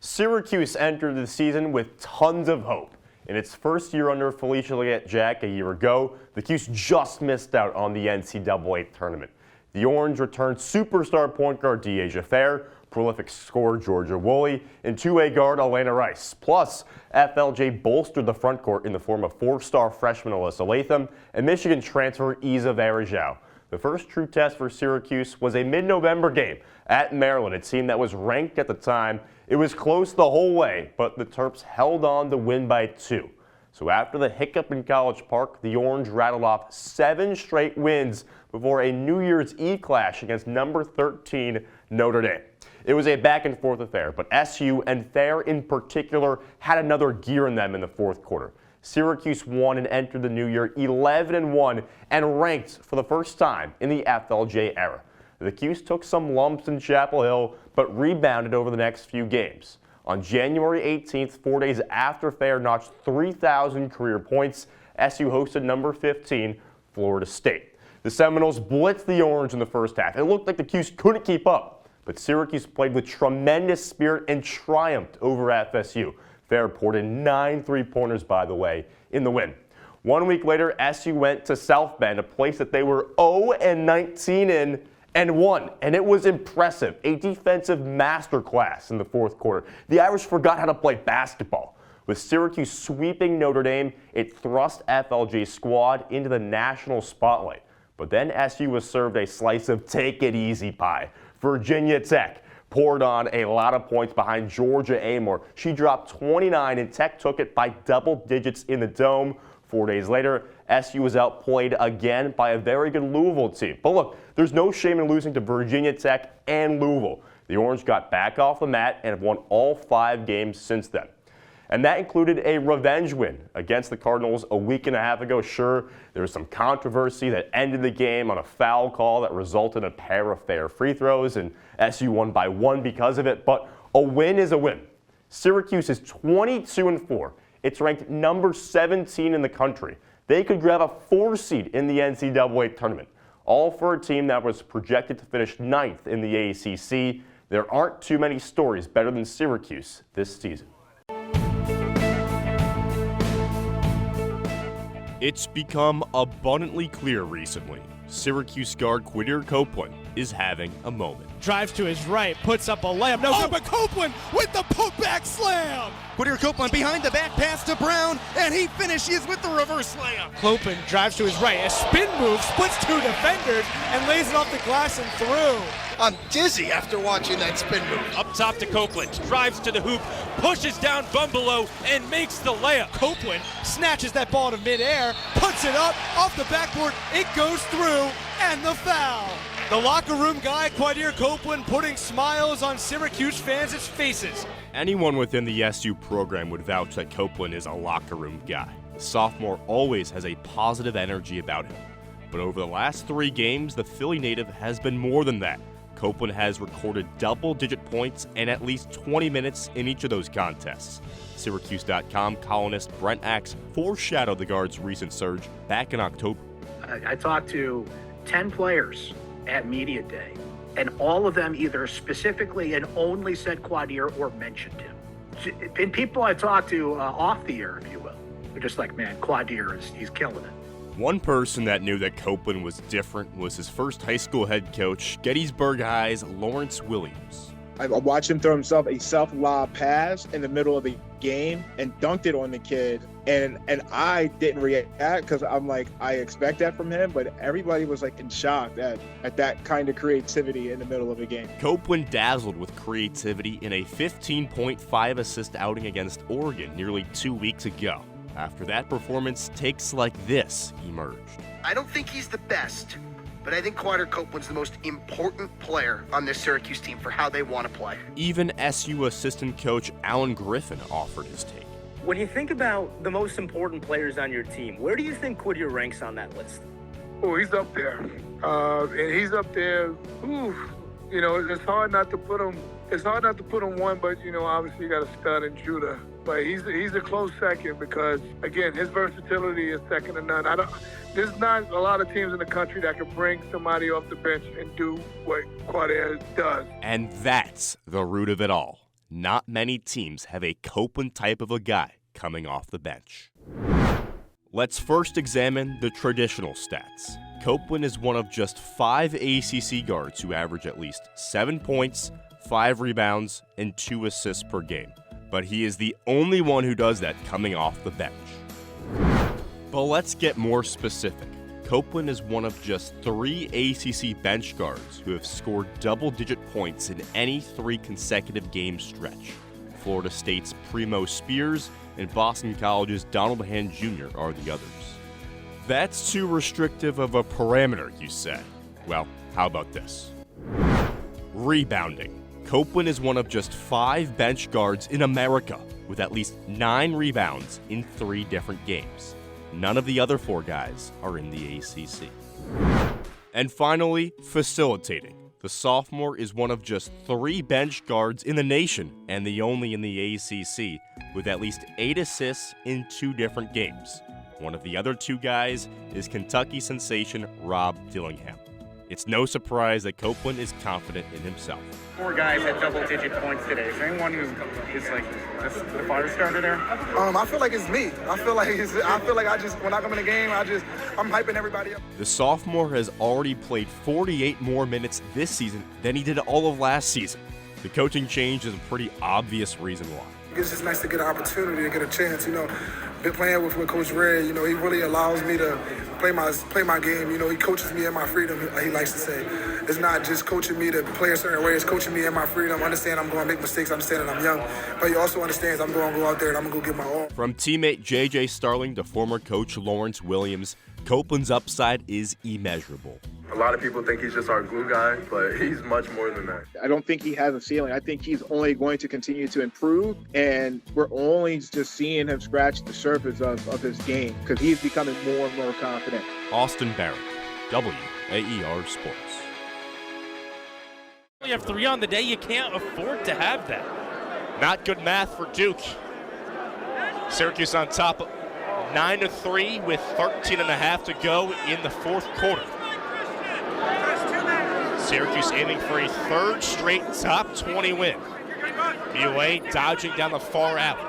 Syracuse entered the season with tons of hope. In its first year under Felicia Jack a year ago, the Cuse just missed out on the NCAA tournament. The Orange returned superstar point guard De'Asia Fair, prolific scorer Georgia Woolley, and two-way guard Elena Rice. Plus, FLJ bolstered the front court in the form of four-star freshman Alyssa Latham and Michigan transfer Isa Varejao. The first true test for Syracuse was a mid-November game at Maryland, a team that was ranked at the time. It was close the whole way, but the Terps held on to win by 2. So after the hiccup in College Park, the Orange rattled off 7 straight wins before a New Year's Eve clash against number 13 Notre Dame. It was a back-and-forth affair, but SU and Fair in particular had another gear in them in the fourth quarter. Syracuse won and entered the new year 11-1 and ranked for the first time in the FLJ era. The Cuse took some lumps in Chapel Hill, but rebounded over the next few games. On January 18th, 4 days after Fair notched 3,000 career points, SU hosted number 15, Florida State. The Seminoles blitzed the Orange in the first half. It looked like the Cuse couldn't keep up, but Syracuse played with tremendous spirit and triumphed over FSU. Fair poured in 9 three-pointers, by the way, in the win. 1 week later, SU went to South Bend, a place that they were 0-19 in, and won. And it was impressive, a defensive masterclass in the fourth quarter. The Irish forgot how to play basketball. With Syracuse sweeping Notre Dame, it thrust FLJ's squad into the national spotlight. But then SU was served a slice of take-it-easy pie. Virginia Tech poured on a lot of points behind Georgia Amore. She dropped 29 and Tech took it by double digits in the Dome. 4 days later, SU was outplayed again by a very good Louisville team. But look, there's no shame in losing to Virginia Tech and Louisville. The Orange got back off the mat and have won all 5 games since then. And that included a revenge win against the Cardinals a week and a half ago. Sure, there was some controversy that ended the game on a foul call that resulted in a pair of fair free throws, and SU won by 1 because of it, but a win is a win. Syracuse is 22-4. It's ranked number 17 in the country. They could grab a 4 seed in the NCAA tournament, all for a team that was projected to finish 9th in the ACC. There aren't too many stories better than Syracuse this season. It's become abundantly clear recently. Syracuse guard Quadir Copeland is having a moment. Drives to his right, puts up a layup. No, but Copeland with the putback slam. Quadir Copeland behind the back pass to Brown, and he finishes with the reverse layup. Copeland drives to his right, a spin move, splits 2 defenders, and lays it off the glass and through. I'm dizzy after watching that spin move. Up top to Copeland, drives to the hoop, pushes down Bumbelow, and makes the layup. Copeland snatches that ball to midair, puts it up, off the backboard, it goes through, and the foul. The locker room guy, Quadir Copeland, putting smiles on Syracuse fans' faces. Anyone within the SU program would vouch that Copeland is a locker room guy. The sophomore always has a positive energy about him. But over the last 3 games, the Philly native has been more than that. Copeland has recorded double-digit points and at least 20 minutes in each of those contests. Syracuse.com columnist Brent Axe foreshadowed the guard's recent surge back in October. I talked to 10 players at Media Day, and all of them either specifically and only said Quadir or mentioned him. And people I talked to off the air, if you will, they're just like, man, Quadir, he's killing it. One person that knew that Copeland was different was his first high school head coach, Gettysburg High's Lawrence Williams. I watched him throw himself a self-lob pass in the middle of the game and dunked it on the kid. And I didn't react because I'm like, I expect that from him. But everybody was like in shock at that kind of creativity in the middle of a game. Copeland dazzled with creativity in a 15.5 assist outing against Oregon nearly 2 weeks ago. After that performance, takes like this emerged. I don't think he's the best, but I think Quadir Copeland's the most important player on this Syracuse team for how they want to play. Even SU assistant coach Alan Griffin offered his take. When you think about the most important players on your team, where do you think Quadir ranks on that list? Oh, he's up there. And he's up there. You know, it's hard not to put him. It's hard not to put him one, but you know, obviously you got a stud in Judah. But he's a close second because again, his versatility is second to none. There's not a lot of teams in the country that can bring somebody off the bench and do what Quadir does. And that's the root of it all. Not many teams have a Copeland type of a guy coming off the bench. Let's first examine the traditional stats. Copeland is one of just 5 ACC guards who average at least 7 points, 5 rebounds, and 2 assists per game. But he is the only one who does that coming off the bench. But let's get more specific. Copeland is one of just 3 ACC bench guards who have scored double-digit points in any 3 consecutive game stretch. Florida State's Primo Spears and Boston College's Donald Hand Jr. are the others. That's too restrictive of a parameter, you say. Well, how about this? Rebounding. Copeland is one of just 5 bench guards in America with at least 9 rebounds in 3 different games. None of the other 4 guys are in the ACC. And finally, facilitating. The sophomore is one of just 3 bench guards in the nation and the only in the ACC with at least 8 assists in 2 different games. One of the other 2 guys is Kentucky sensation Rob Dillingham. It's no surprise that Copeland is confident in himself. 4 guys had double-digit points today. Is there anyone who is like the fire starter there? I feel like it's me. I feel like I just when I come in the game, I'm hyping everybody up. The sophomore has already played 48 more minutes this season than he did all of last season. The coaching change is a pretty obvious reason why. It's just nice to get an opportunity to get a chance. Been playing with Coach Red. He really allows me to play my game. He coaches me in my freedom. He likes to say, it's not just coaching me to play a certain way. It's coaching me in my freedom. Understand I'm going to make mistakes. Understand that I'm young, but he also understands I'm going to go out there and I'm going to go give my all. From teammate J.J. Starling to former coach Lawrence Williams, Copeland's upside is immeasurable. A lot of people think he's just our glue guy, but he's much more than that. I don't think he has a ceiling. I think he's only going to continue to improve, and we're only just seeing him scratch the surface of his game because he's becoming more and more confident. Austin Barach, WAER Sports. You have 3 on the day, you can't afford to have that. Not good math for Duke. Syracuse on top, 9-3 with 13.5 to go in the 4th quarter. Syracuse aiming for a 3rd straight top 20 win. BOA dodging down the far alley.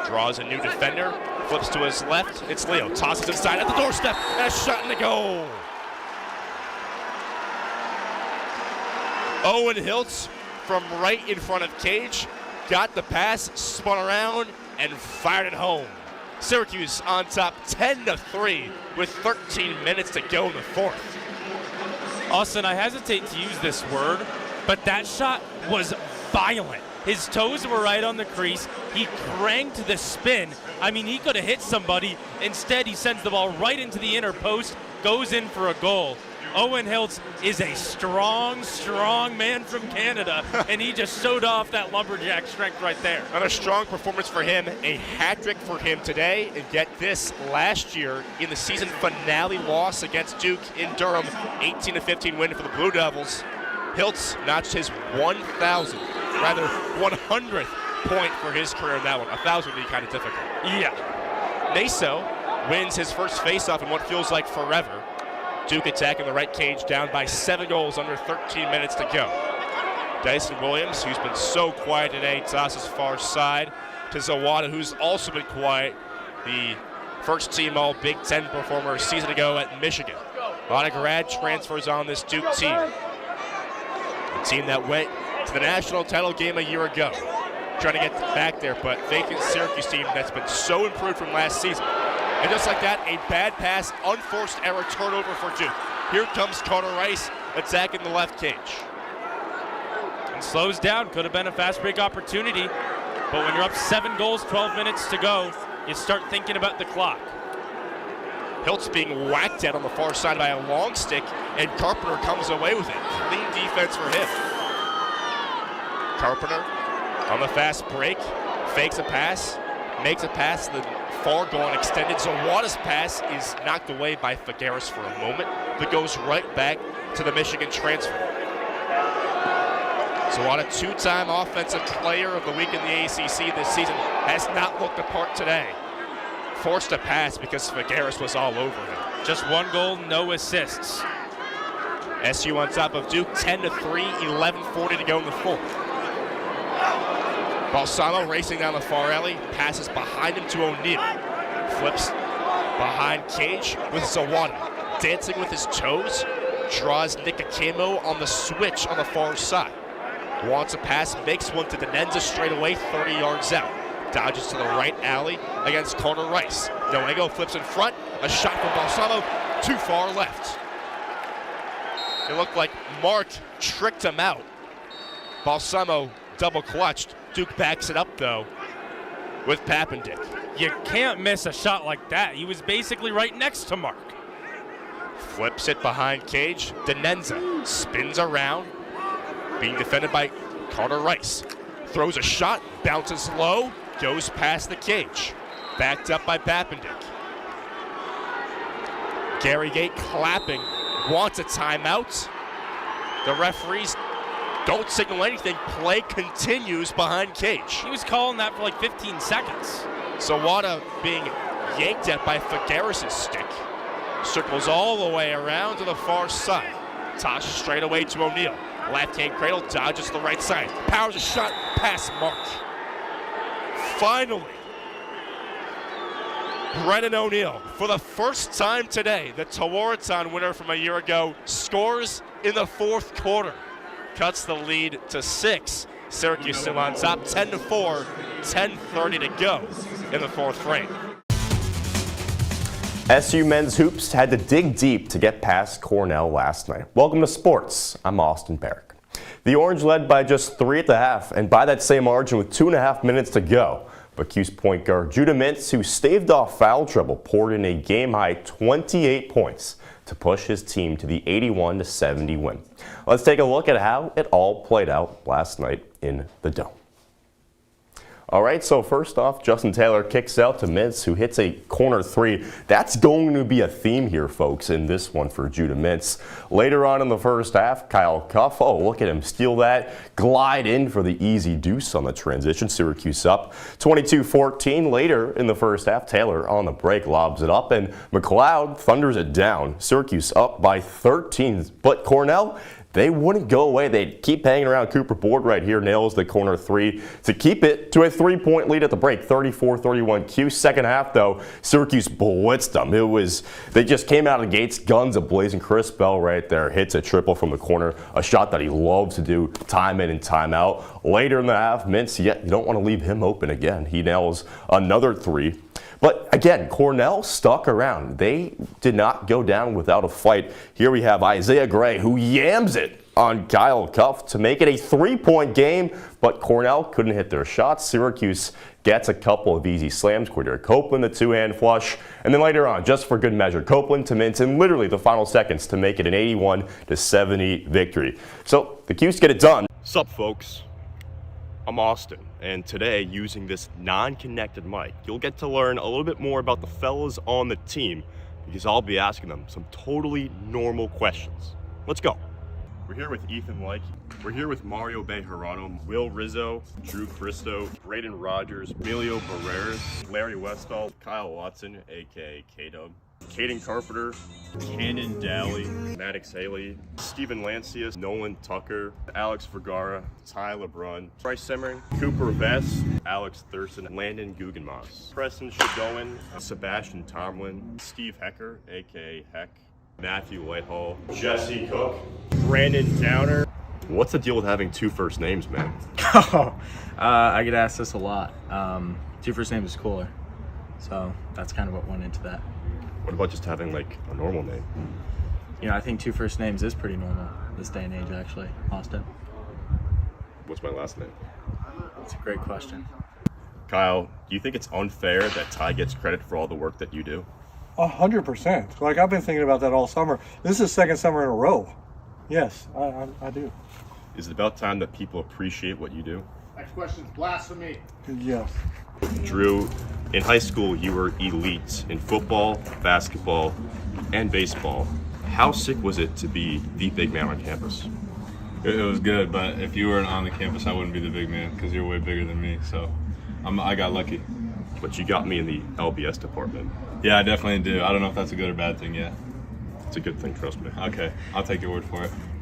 Draws a new defender, flips to his left. It's Leo, tosses inside at the doorstep, and a shot in the goal. Owen Hiltz from right in front of Cage, got the pass, spun around, and fired it home. Syracuse on top 10-3 with 13 minutes to go in the 4th. Austin, I hesitate to use this word, but that shot was violent. His toes were right on the crease. He cranked the spin. I mean, he could have hit somebody. Instead, he sends the ball right into the inner post, goes in for a goal. Owen Hiltz is a strong, strong man from Canada, and he just showed off that lumberjack strength right there. Another strong performance for him, a hat trick for him today, and get this, last year in the season finale loss against Duke in Durham, 18-15 win for the Blue Devils. Hiltz notched his 100th point for his career in that one. 1,000 would be kind of difficult. Yeah. Naso wins his first faceoff in what feels like forever. Duke attacking the right cage, down by 7 goals under 13 minutes to go. Dyson Williams, who's been so quiet today, tosses far side to Zawada, who's also been quiet. The first team all Big Ten performer a season ago at Michigan. A lot of grad transfers on this Duke team. The team that went to the national title game a year ago. Trying to get back there, but vacant Syracuse team that's been so improved from last season. And just like that, a bad pass, unforced error, turnover for Duke. Here comes Carter Rice attacking the left cage. And slows down, could have been a fast break opportunity. But when you're up 7 goals, 12 minutes to go, you start thinking about the clock. Hiltz being whacked at on the far side by a long stick, and Carpenter comes away with it. Clean defense for him. Carpenter on the fast break, fakes a pass, makes a pass to the far gone extended. Zawada's pass is knocked away by Figueres for a moment, but goes right back to the Michigan transfer. Zawada, 2-time offensive player of the week in the ACC this season, has not looked the part today. Forced a pass because Figueres was all over him. Just 1 goal, no assists. SU on top of Duke, 10-3, 11:40 to go in the 4th. Balsamo racing down the far alley, passes behind him to O'Neal. Flips behind Cage with Zawada. Dancing with his toes, draws Nick Akemo on the switch on the far side. Wants a pass, makes one to Nantz straight away, 30 yards out. Dodges to the right alley against Carter Rice. Noego flips in front, a shot from Balsamo, too far left. It looked like Mark tricked him out. Balsamo double clutched. Duke backs it up though with Papendick. You can't miss a shot like that. He was basically right next to Mark. Flips it behind Cage. Nantz spins around, being defended by Carter Rice. Throws a shot, bounces low, goes past the Cage. Backed up by Papendick. Gary Gate clapping, wants a timeout. The referees don't signal anything. Play continues behind Cage. He was calling that for like 15 seconds. Zawada being yanked at by Figueres' stick. Circles all the way around to the far side. Tosses straight away to O'Neal. Left-hand cradle, dodges to the right side. Powers a shot past Mark. Finally, Brennan O'Neal, for the first time today, the Tewaaraton winner from a year ago, scores in the fourth quarter. Cuts the lead to 6. Syracuse still on top, 10-4, 10:30 to go in the fourth frame. SU men's hoops had to dig deep to get past Cornell last night. Welcome to sports. I'm Austin Barach. The Orange led by just 3 at the half, and by that same margin with 2.5 minutes to go. But Cuse point guard Judah Nantz, who staved off foul trouble, poured in a game-high 28 points to push his team to the 81-70 win. Let's take a look at how it all played out last night in the Dome. All right, so first off, Justin Taylor kicks out to Nantz, who hits a corner 3. That's going to be a theme here, folks, in this one for Judah Nantz. Later on in the first half, Kyle Cuff, oh, look at him steal that, glide in for the easy deuce on the transition. Syracuse up 22-14. Later in the first half, Taylor on the break lobs it up, and McLeod thunders it down. Syracuse up by 13, but Cornell, they wouldn't go away. They'd keep hanging around. Cooper Board right here nails the corner 3 to keep it to a 3-point lead at the break, 34-31 Cuse. Second half, though, Syracuse blitzed them. They just came out of the gates, guns a-blazing. Chris Bell right there hits a triple from the corner, a shot that he loves to do, time in and time out. Later in the half, Nantz, you don't want to leave him open again. He nails another 3. But again, Cornell stuck around. They did not go down without a fight. Here we have Isaiah Gray, who yams it on Kyle Cuff to make it a 3-point game, but Cornell couldn't hit their shots. Syracuse gets a couple of easy slams. Quadir Copeland, the 2-hand flush, and then later on, just for good measure, Copeland to Nantz in literally the final seconds to make it an 81-70 victory. So the Cuse get it done. Sup, folks? I'm Austin, and today, using this non-connected mic, you'll get to learn a little bit more about the fellas on the team, because I'll be asking them some totally normal questions. Let's go. We're here with Ethan Like. We're here with Mario Bejarano, Will Rizzo, Drew Christo, Braden Rogers, Emilio Barreras, Larry Westall, Kyle Watson, aka K-Dub, Caden Carpenter, Cannon Daly, Maddox Haley, Steven Lancius, Nolan Tucker, Alex Vergara, Ty LeBrun, Bryce Simmering, Cooper Vest, Alex Thurston, Landon Guggenmoss, Preston Shadowan, Sebastian Tomlin, Steve Hecker, aka Heck, Matthew Whitehall, Jesse Cook, Brandon Downer. What's the deal with having 2 first names, man? I get asked this a lot. 2 first names is cooler. So that's kind of what went into that. What about just having like a normal name? You know, I think 2 first names is pretty normal this day and age, actually. Austin. What's my last name? That's a great question. Kyle, do you think it's unfair that Ty gets credit for all the work that you do? 100%. Like, I've been thinking about that all summer. This is the second summer in a row. Yes, I do. Is it about time that people appreciate what you do? Next question is blasphemy. Yes. Drew, in high school you were elite in football, basketball, and baseball. How sick was it to be the big man on campus? It was good, but if you weren't on the campus, I wouldn't be the big man because you're way bigger than me. So I got lucky. But you got me in the LBS department. Yeah, I definitely do. I don't know if that's a good or bad thing yet. It's a good thing, trust me. Okay, I'll take your word for it.